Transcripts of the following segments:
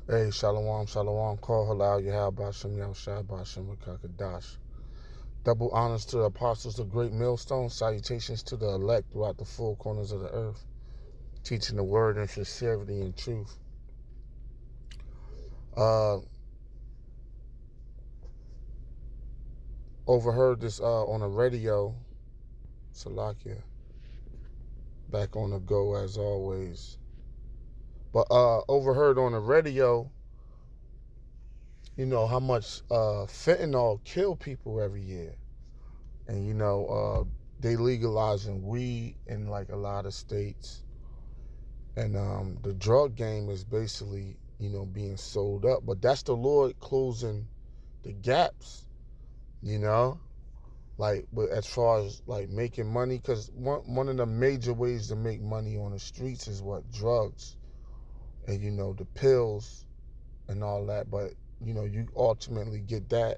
Hey, Shalom, Shalom, call halal, Yahal Bashem, Yahushua Bashem, Kakadash. Double honors to the apostles of Great Millstone, salutations to the elect throughout the four corners of the earth, teaching the word in sincerity and truth. Overheard this on the radio, Salakia, back on the go as always. But overheard on the radio, how much fentanyl kill people every year. And they legalizing weed in like a lot of states, and the drug game is basically being sold up. But that's the Lord closing the gaps, you know, but as far as like making money, because one of the major ways to make money on the streets is what, drugs, and the pills and all that. But you ultimately get the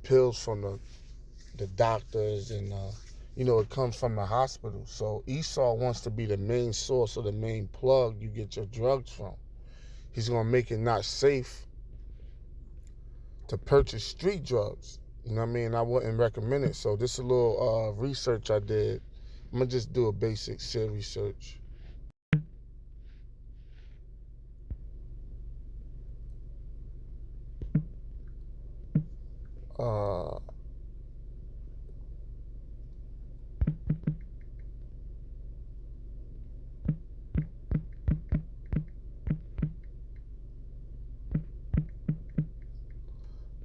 pills from the doctors, and it comes from the hospital. So Esau wants to be the main source or the main plug you get your drugs from. He's going to make it not safe to purchase street drugs. You know what I mean? I wouldn't recommend it. So this is a little research I did. I'm going to just do a basic share research. Uh,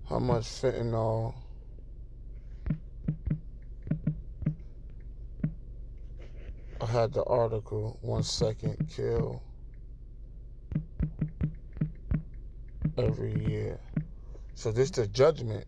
how much fentanyl I had the article, 1 second kill every year. So this the judgment,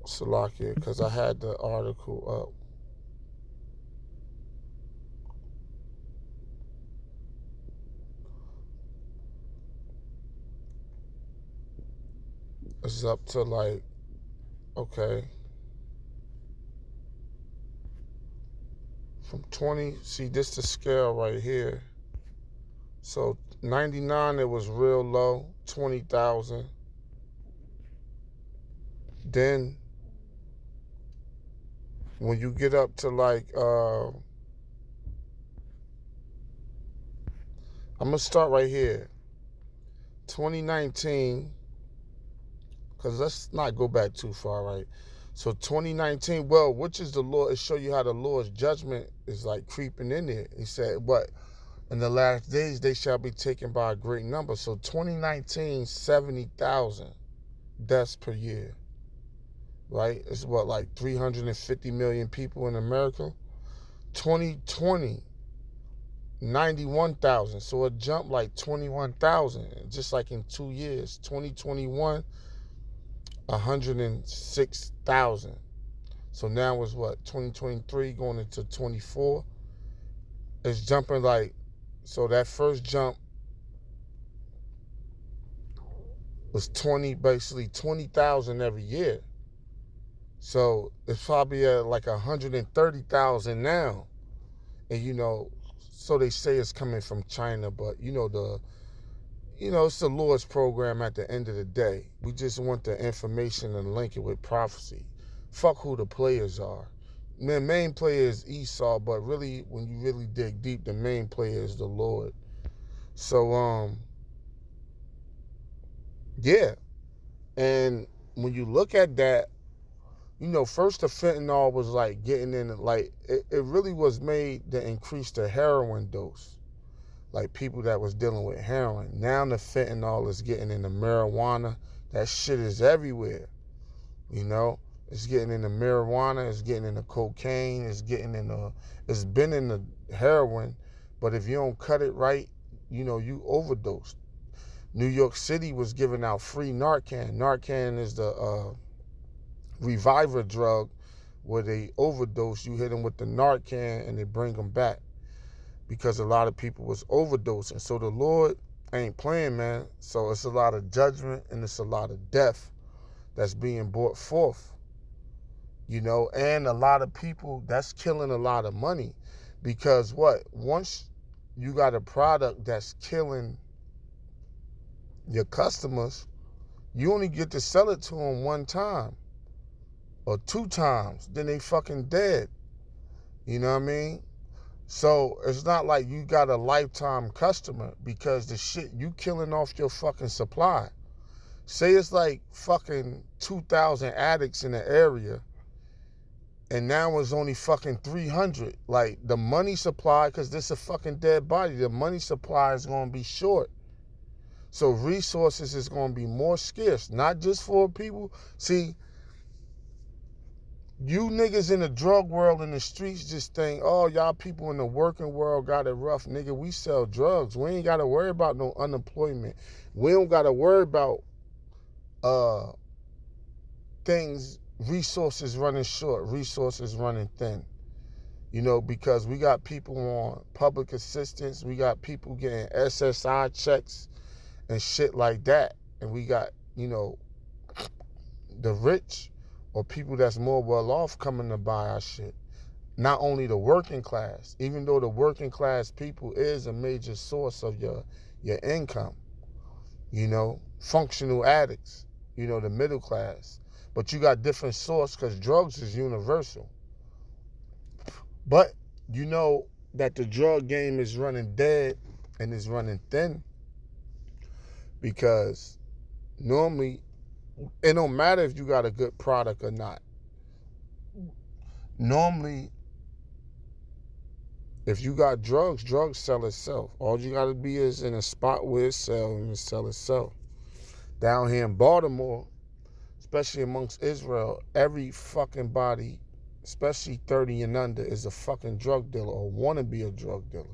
Salakia, because I had the article up. It's up to like, okay, from 20, see this the scale right here. So 99, it was real low, 20,000. Then when you get up to like, I'm gonna start right here, 2019, because let's not go back too far, right? So 2019, well, which is the Lord, it show you how the Lord's judgment is like creeping in there. He said, what? In the last days, they shall be taken by a great number. So 2019, 70,000 deaths per year, right? It's what, like 350 million people in America? 2020, 91,000. So it jumped like 21,000, just like in 2 years. 2021, 106,000. So now it's what, 2023 going into 24? It's jumping like, so that first jump was basically 20,000 every year. So it's probably at like 130,000 now. And so they say it's coming from China, but it's the Lord's program at the end of the day. We just want the information and link it with prophecy. Fuck who the players are. The main player is Esau, but really, when you really dig deep, the main player is the Lord. So, yeah. And when you look at that, first the fentanyl was like getting in, like, it really was made to increase the heroin dose. Like people that was dealing with heroin. Now the fentanyl is getting in the marijuana. That shit is everywhere. It's getting in the marijuana, it's getting in the cocaine, it's been in the heroin, but if you don't cut it right, you overdose. New York City was giving out free Narcan. Narcan is the reviver drug where they overdose. You hit them with the Narcan and they bring them back because a lot of people was overdosing. So the Lord, ain't playing, man. So it's a lot of judgment and it's a lot of death that's being brought forth, you know, and a lot of people that's killing a lot of money because what? Once you got a product that's killing your customers, you only get to sell it to them one time or two times, then they fucking dead. You know what I mean? So it's not like you got a lifetime customer because the shit you killing off your fucking supply. Say it's like fucking 2,000 addicts in the area and now it's only fucking 300. Like the money supply, because this is a fucking dead body, the money supply is going to be short. So resources is going to be more scarce, not just for people. See, you niggas in the drug world in the streets just think, oh, y'all people in the working world got it rough. Nigga, we sell drugs. We ain't got to worry about no unemployment. We don't got to worry about things, resources running short, resources running thin. You know, because we got people on public assistance. We got people getting SSI checks and shit like that. And we got, you know, the rich or people that's more well off coming to buy our shit. Not only the working class, even though the working class people is a major source of your income, you know, functional addicts, you know, the middle class. But you got different source because drugs is universal. But you know that the drug game is running dead and is running thin because normally it don't matter if you got a good product or not. Normally, if you got drugs, drugs sell itself. All you got to be is in a spot where it sells and it sell itself. Down here in Baltimore, especially amongst Israel, every fucking body, especially 30 and under, is a fucking drug dealer or want to be a drug dealer.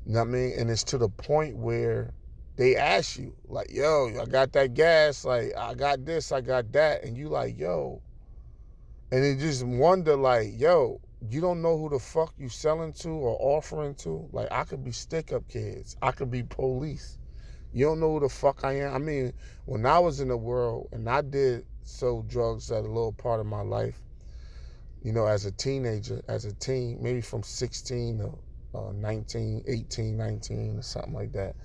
You know what I mean? And it's to the point where they ask you, like, yo, I got that gas, like, I got this, I got that. And you like, yo. And they just wonder, like, yo, you don't know who the fuck you selling to or offering to? Like, I could be stick-up kids. I could be police. You don't know who the fuck I am? I mean, when I was in the world and I did sell drugs at a little part of my life, you know, as a teenager, as a teen, maybe from 16 to 19, 18, 19 or something like that.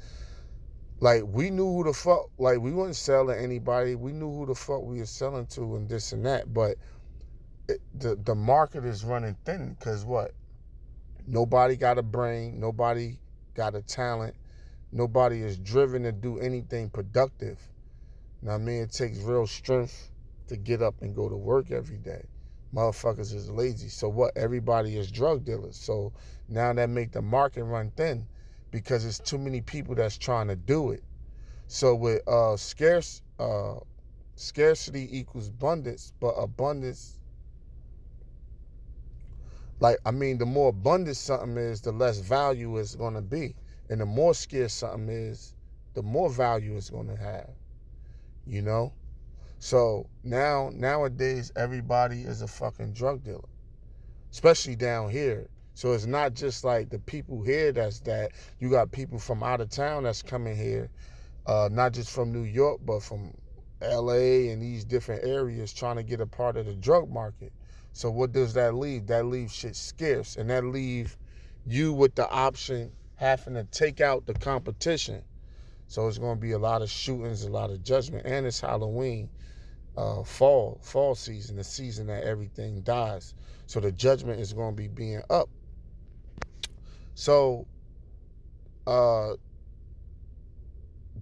Like, we knew who the fuck, like, we wouldn't sell to anybody. We knew who the fuck we were selling to and this and that. But the market is running thin because what? Nobody got a brain. Nobody got a talent. Nobody is driven to do anything productive. You know what I mean? It takes real strength to get up and go to work every day. Motherfuckers is lazy. So what? Everybody is drug dealers. So now that make the market run thin because it's too many people that's trying to do it. So with scarcity equals abundance, but abundance, like, I mean, the more abundant something is, the less value it's going to be. And the more scarce something is, the more value it's going to have, you know? So nowadays, everybody is a fucking drug dealer, especially down here. So it's not just like the people here that's that. You got people from out of town that's coming here, not just from New York, but from LA and these different areas trying to get a part of the drug market. So what does that leave? That leaves shit scarce, and that leave you with the option having to take out the competition. So it's going to be a lot of shootings, a lot of judgment, and it's Halloween, fall season, the season that everything dies. So the judgment is going to be being up. So the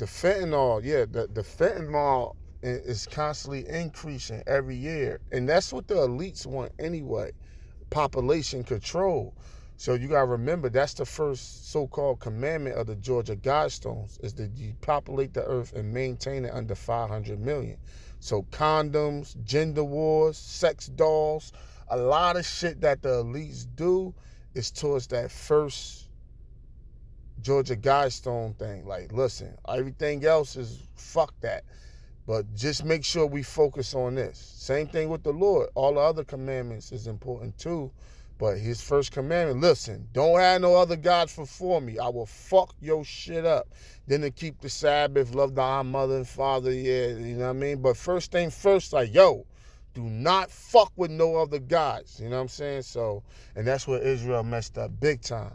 fentanyl, the fentanyl is constantly increasing every year, and that's what the elites want anyway, population control. So you got to remember, that's the first so-called commandment of the Georgia Guidestones, is to depopulate the earth and maintain it under 500 million. So condoms, gender wars, sex dolls, a lot of shit that the elites do is towards that first Georgia Guidestone thing. Like, listen, everything else is fuck that. But just make sure we focus on this. Same thing with the Lord. All the other commandments is important too, But his first commandment, listen, don't have no other gods before me. I will fuck your shit up. Then to keep the Sabbath, love thy mother and father, yeah, you know what I mean? But first thing first, like, yo, do not fuck with no other gods. You know what I'm saying? So, and that's where Israel messed up big time.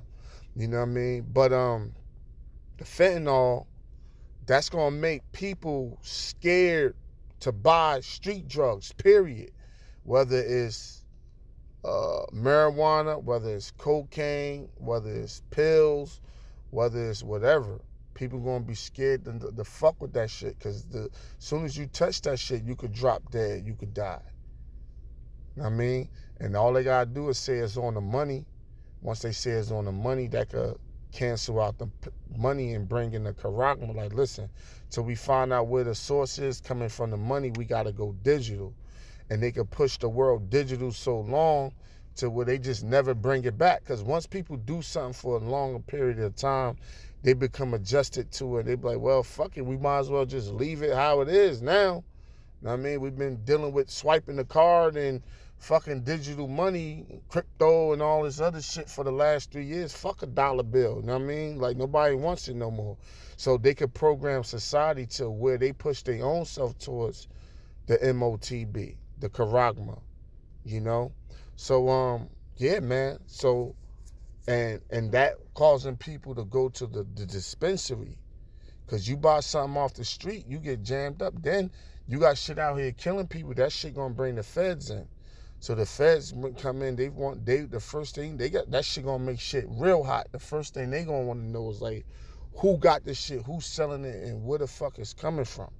You know what I mean? But the fentanyl, that's gonna make people scared to buy street drugs, period. Whether it's marijuana, whether it's cocaine, whether it's pills, whether it's whatever. People gonna be scared to fuck with that shit, because as soon as you touch that shit, you could drop dead, you could die. You know what I mean? And all they gotta do is say it's on the money. Once they say it's on the money, that could cancel out the money and bring in the charagma. Like, listen, till we find out where the source is coming from the money, we gotta go digital. And they could push the world digital so long to where they just never bring it back. Because once people do something for a longer period of time, they become adjusted to it. They be like, well, fuck it, we might as well just leave it how it is now. You know what I mean? We've been dealing with swiping the card and fucking digital money, crypto and all this other shit for the last 3 years. Fuck a dollar bill, you know what I mean? Like, nobody wants it no more. So they could program society to where they push their own self towards the MOTB, the charagma, you know? So, yeah, man. So, and that causing people to go to the dispensary. Because you buy something off the street, you get jammed up. Then you got shit out here killing people. That shit gonna bring the feds in. So the feds come in, the first thing, they got that shit gonna make shit real hot. The first thing they gonna want to know is, like, who got this shit, who's selling it, and where the fuck it's coming from.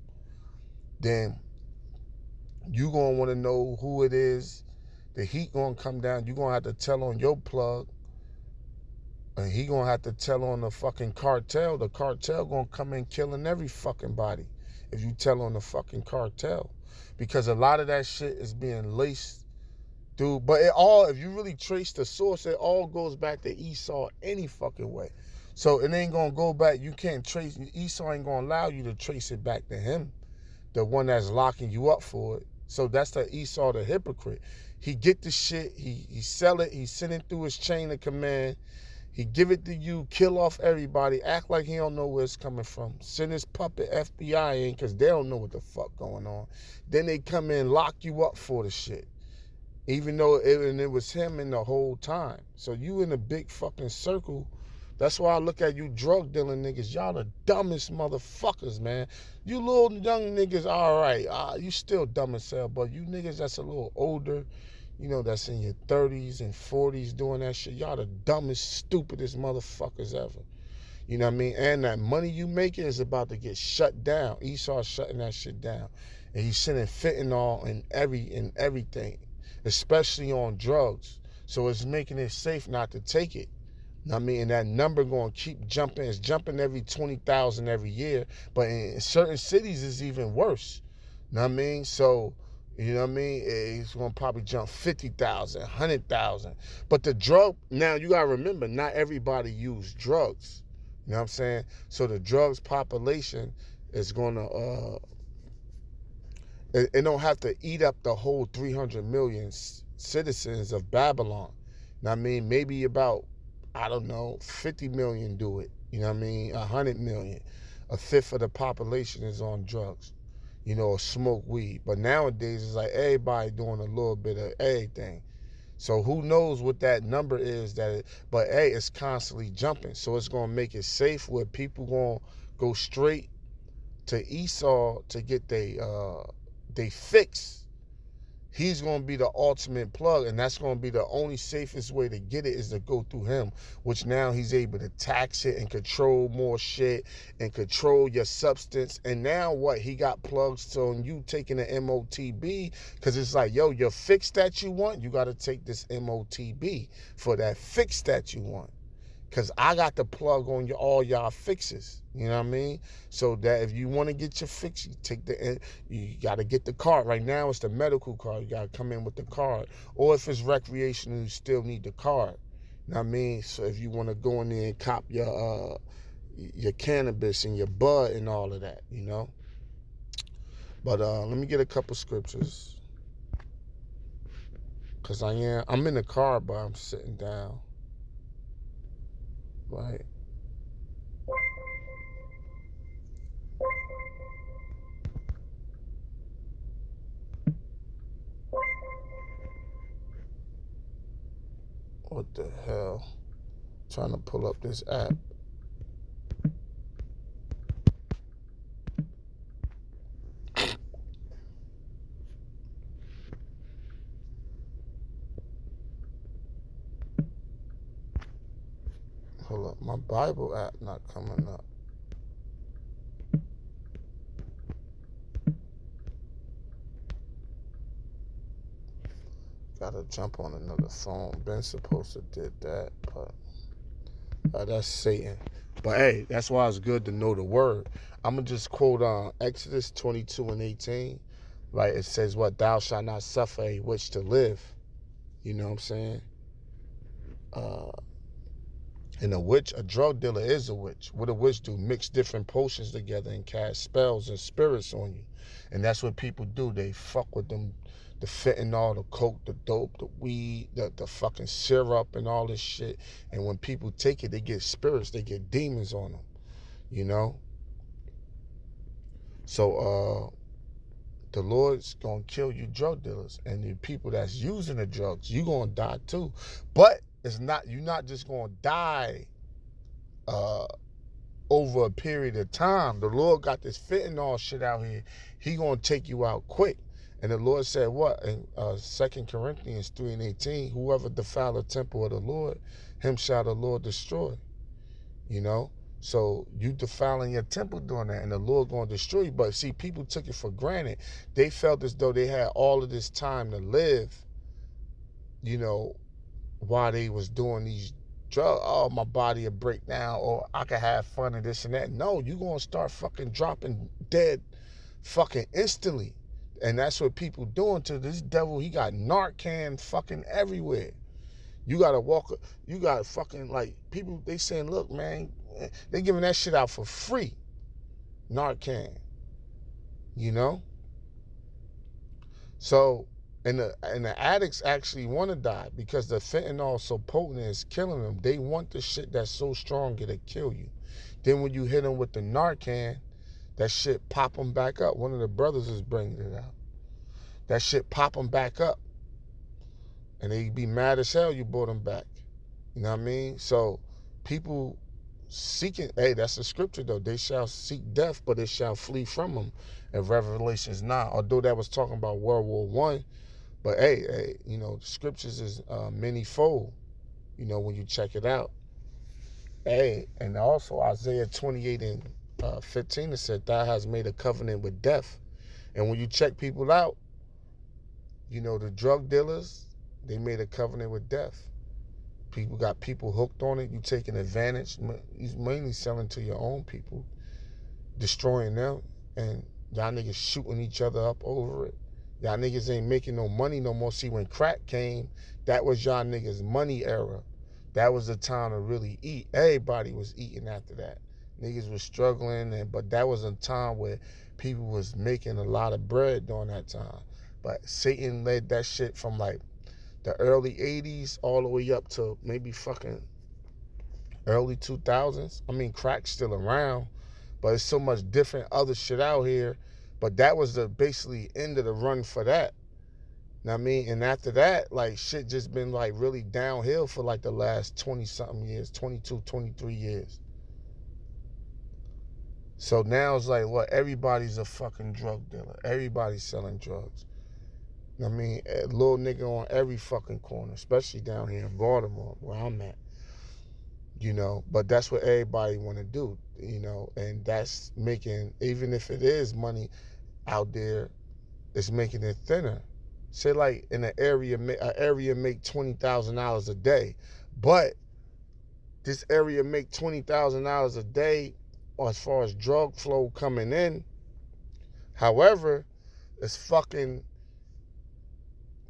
Then you gonna want to know who it is. The heat gonna come down. You gonna have to tell on your plug, and he gonna have to tell on the fucking cartel. The cartel gonna come in killing every fucking body if you tell on the fucking cartel, because a lot of that shit is being laced through. But it all, if you really trace the source, it all goes back to Esau any fucking way. So it ain't gonna go back. You can't trace. Esau ain't gonna allow you to trace it back to him, the one that's locking you up for it. So that's the Esau, the hypocrite. He get the shit, he sell it, he send it through his chain of command, he give it to you, kill off everybody, act like he don't know where it's coming from, send his puppet FBI in, because they don't know what the fuck going on. Then they come in, lock you up for the shit, even though it was him in the whole time. So you in a big fucking circle. That's why I look at you drug dealing niggas. Y'all the dumbest motherfuckers, man. You little young niggas, all right. You still dumb as hell, but you niggas that's a little older, you know, that's in your 30s and 40s doing that shit, y'all the dumbest, stupidest motherfuckers ever. You know what I mean? And that money you making is about to get shut down. Esau's shutting that shit down. And he's sending fentanyl in everything, especially on drugs. So it's making it safe not to take it. I mean, and that number going to keep jumping. It's jumping every 20,000 every year. But in certain cities, it's even worse. You know what I mean? So, you know what I mean? It's going to probably jump 50,000, 100,000. But the drug, now you got to remember, not everybody use drugs. You know what I'm saying? So the drugs population is going to, it don't have to eat up the whole 300 million citizens of Babylon. You know what I mean? Maybe about, I don't know, 50 million do it. You know what I mean? 100 million. A fifth of the population is on drugs, you know, or smoke weed. But nowadays, it's like everybody doing a little bit of everything. So who knows what that number is, but hey, it's constantly jumping. So it's going to make it safe where people going to go straight to Esau to get they fix. He's going to be the ultimate plug, and that's going to be the only safest way to get it is to go through him, which now he's able to tax it and control more shit and control your substance. And now what? He got plugs on you taking the MOTB, because it's like, yo, your fix that you want, you got to take this MOTB for that fix that you want. Because I got the plug on all y'all fixes. You know what I mean? So that if you want to get your fix, you got to get the card. Right now, it's the medical card. You got to come in with the card. Or if it's recreational, you still need the card. You know what I mean? So if you want to go in there and cop your cannabis and your bud and all of that, you know? But let me get a couple scriptures. Cause I'm in the car, but I'm sitting down. Right. What the hell? Trying to pull up this app. Hold up, my Bible app not coming up. Gotta jump on another phone. Been supposed to did that, but that's Satan. But hey, that's why it's good to know the word. I'm gonna just quote Exodus 22:18. Right, it says, "What thou shalt not suffer a witch to live." You know what I'm saying? Uh, And a drug dealer is a witch. What a witch do? Mix different potions together and cast spells and spirits on you. And that's what people do. They fuck with them, the fentanyl, the coke, the dope, the weed, the fucking syrup and all this shit. And when people take it, they get spirits, they get demons on them, you know? So the Lord's gonna kill you drug dealers. And the people that's using the drugs, you gonna die too. But you're not just gonna die uh, over a period of time. The Lord got this fentanyl shit out here. He gonna take you out quick. And the Lord said what? In 2 Corinthians 3:18, whoever defile the temple of the Lord, him shall the Lord destroy. You know? So you defiling your temple doing that, and the Lord gonna destroy you. But see, people took it for granted. They felt as though they had all of this time to live, you know, while they was doing these drugs. Oh, my body will break down, or I can have fun and this and that. No, you gonna start fucking dropping dead fucking instantly. And that's what people doing to this devil. He got Narcan fucking everywhere. You gotta you gotta fucking, like, people, they saying, look, man, they giving that shit out for free. Narcan. You know? So, and the addicts actually want to die because the fentanyl is so potent and it's killing them. They want the shit that's so strong it'll kill you. Then when you hit them with the Narcan, that shit pop them back up. One of the brothers is bringing it out. That shit pop them back up. And they be mad as hell you brought them back. You know what I mean? So people seeking, hey, that's the scripture though. They shall seek death, but it shall flee from them in Revelations 9. Although that was talking about World War One. But hey, you know, the scriptures is many-fold, you know, when you check it out. Hey, and also Isaiah 28:15, it said, thou hast made a covenant with death. And when you check people out, you know, the drug dealers, they made a covenant with death. People got people hooked on it. You taking advantage. He's mainly selling to your own people, destroying them, and y'all niggas shooting each other up over it. Y'all niggas ain't making no money no more. See, when crack came, that was y'all niggas' money era. That was the time to really eat. Everybody was eating after that. Niggas was struggling, but that was a time where people was making a lot of bread during that time. But Satan led that shit from like the early 80s all the way up to maybe fucking early 2000s. I mean, crack's still around, but it's so much different other shit out here. But that was the basically end of the run for that. Know what I mean? And after that, like, shit just been like really downhill for like the last 20 something years, 22, 23 years. So now it's like, what, everybody's a fucking drug dealer. Everybody's selling drugs. I mean, a little nigga on every fucking corner, especially down here in Baltimore where I'm at. You know, but that's what everybody want to do, you know, and that's making, even if it is money out there, it's making it thinner. Say like in an area make $20,000 a day, but this area make $20,000 a day as far as drug flow coming in. However, it's fucking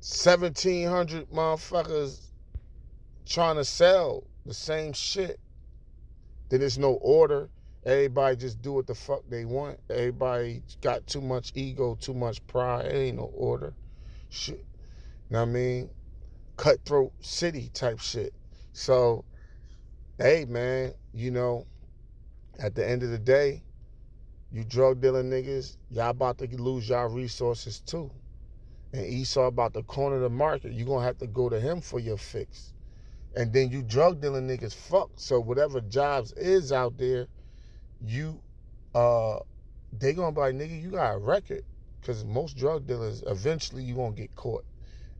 1,700 motherfuckers trying to sell the same shit. Then there's no order. Everybody just do what the fuck they want. Everybody got too much ego, too much pride. It ain't no order. Shit. You know what I mean? cutthroat city type shit. So, hey man, at the end of the day, you drug dealing niggas, y'all about to lose y'all resources too. And Esau about to corner the market. You gonna have to go to him for your fix. And then you drug dealing niggas fuck. So whatever jobs is out there, you they gonna be like, nigga, you got a record. Cause most drug dealers, eventually you gonna get caught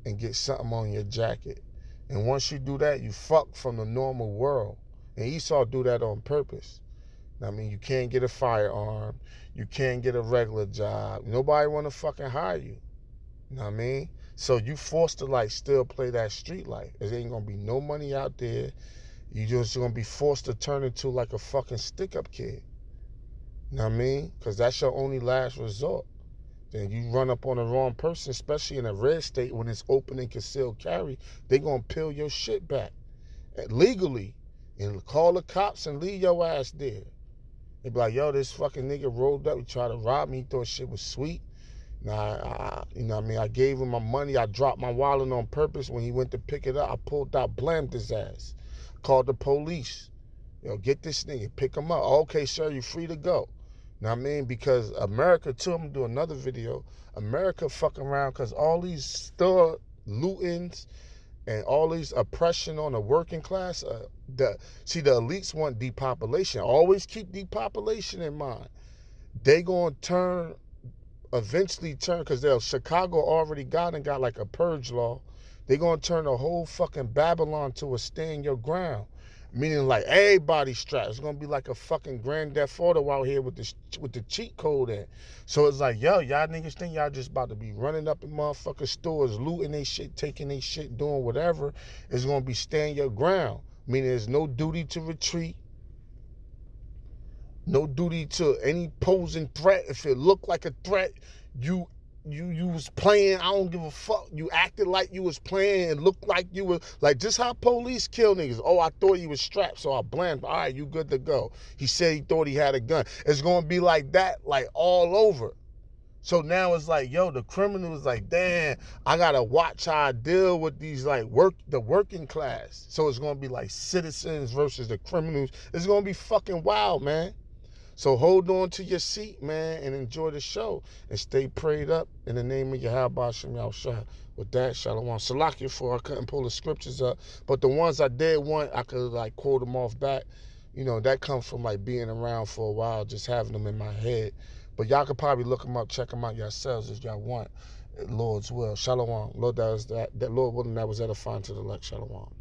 and get something on your jacket. And once you do that, you fuck from the normal world. And Esau do that on purpose. I mean, you can't get a firearm. You can't get a regular job. Nobody want to fucking hire you. You know what I mean? So you forced to like still play that street life. There ain't gonna be no money out there. You just gonna be forced to turn into like a fucking stick-up kid. You know what I mean? Because that's your only last resort. Then you run up on the wrong person, especially in a red state when it's open and concealed carry, they gonna peel your shit back legally and call the cops and leave your ass there. They be like, yo, this fucking nigga rolled up. He tried to rob me. He thought shit was sweet. Nah, you know what I mean? I gave him my money. I dropped my wallet on purpose. When he went to pick it up, I pulled out, blammed his ass. Called the police. Yo, get this nigga, pick him up. Okay, sir, you free to go. You know what I mean? Because America, too, I'm going to do another video. America fucking around because all these store lootings and all these oppression on the working class, the elites want depopulation. Always keep depopulation in mind. They going to eventually turn, because Chicago already got like a purge law. They going to turn the whole fucking Babylon to a stand your ground. Meaning like everybody strapped. It's going to be like a fucking Grand Theft Auto out here with the cheat code in. So it's like, yo, y'all niggas think y'all just about to be running up in motherfucking stores, looting they shit, taking they shit, doing whatever. It's going to be stand your ground. Meaning there's no duty to retreat. No duty to any posing threat. If it looked like a threat, you was playing, I don't give a fuck. You acted like you was playing and looked like you was, like just how police kill niggas. Oh, I thought he was strapped, so I blamed him. All right, you good to go. He said he thought he had a gun. It's going to be like that, like all over. So now it's like, yo, the criminal is like, damn, I got to watch how I deal with these, like, the working class. So it's going to be like citizens versus the criminals. It's going to be fucking wild, man. So hold on to your seat, man, and enjoy the show. And stay prayed up in the name of Yahweh Shem Yahushua. With that, Shalom. Salakia for I couldn't pull the scriptures up. But the ones I did want, I could like quote them off back. That comes from like being around for a while, just having them in my head. But y'all could probably look them up, check them out yourselves if y'all want. Lord's will. Shalom. Lord, that Lord willing, that was edifying to the elect. Shalom.